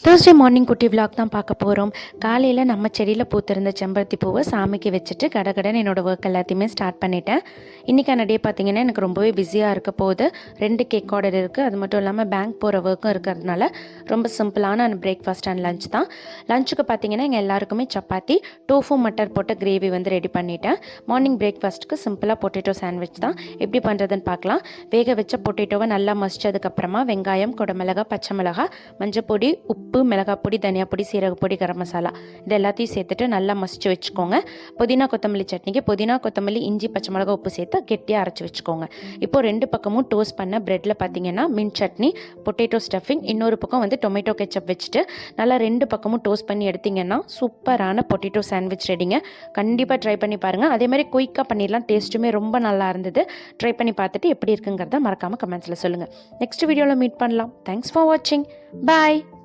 Thursday morning குட்டி vlog தான் பார்க்க போகிறோம். காலையில் நம்ம செடியில் பூத்திருந்த செம்பருத்தி பூவை சாமிக்கு வச்சுட்டு கடகடன்னு என்னோடய ஒர்க் எல்லாத்தையுமே ஸ்டார்ட் பண்ணிட்டேன். இன்றைக்கான டே பார்த்திங்கன்னா எனக்கு ரொம்பவே பிஸியாக இருக்க போகுது. 2 கேக் ஆர்டர் இருக்குது. அது மட்டும் இல்லாமல் பேங்க் போகிற ஒர்க்கும் இருக்கிறதுனால ரொம்ப சிம்பிளான பிரேக்ஃபாஸ்ட் அண்ட் லஞ்ச் தான். லஞ்சுக்கு பார்த்திங்கன்னா எங்கள் எல்லாருக்குமே சப்பாத்தி, டோஃபு மட்டர் போட்ட கிரேவி ரெடி பண்ணிட்டேன். மார்னிங் பிரேக்ஃபாஸ்ட்டுக்கு சிம்பிளாக பொட்டேட்டோ சாண்ட்விச் தான். எப்படி பண்ணுறதுன்னு பார்க்கலாம். வேக வச்ச பொட்டேட்டோவை நல்லா மசிச்சதுக்கப்புறமா வெங்காயம், குடமிளகா, பச்சை மிளகாய், மஞ்சப்பொடி, உப்பு, மிளகாய் பொடி, தனியா பொடி, சீரக பொடி, கரம் மசாலா இது எல்லாத்தையும் சேர்த்துட்டு நல்லா மசிச்சு வச்சுக்கோங்க. புதினா கொத்தமல்லி சட்னிக்கு புதினா கொத்தமல்லி, இஞ்சி, பச்சை மிளகாய், உப்பு சேர்த்து கெட்டியாக அரைச்சி வச்சுக்கோங்க. இப்போது 2 பக்கமும் டோஸ்ட் பண்ண ப்ரெட்டில் பார்த்தீங்கன்னா மின்ட் சட்னி, பொட்டேட்டோ ஸ்டஃபிங், இன்னொரு பக்கம் டொமேட்டோ கெச்சப் வச்சுட்டு நல்லா 2 பக்கமும் டோஸ்ட் பண்ணி எடுத்திங்கன்னா சூப்பரான பொட்டேட்டோ சாண்ட்விச் ரெடிங்க. கண்டிப்பாக ட்ரை பண்ணி பாருங்கள். அதே மாதிரி குயிக்காக பண்ணிடலாம். டேஸ்ட்டுமே ரொம்ப நல்லா இருந்தது. ட்ரை பண்ணி பார்த்துட்டு எப்படி இருக்குங்கிறத மறக்காமல் கமெண்ட்ஸில் சொல்லுங்கள். நெக்ஸ்ட் வீடியோவில் மீட் பண்ணலாம். தேங்க்ஸ் ஃபார் வாட்சிங். பாய்.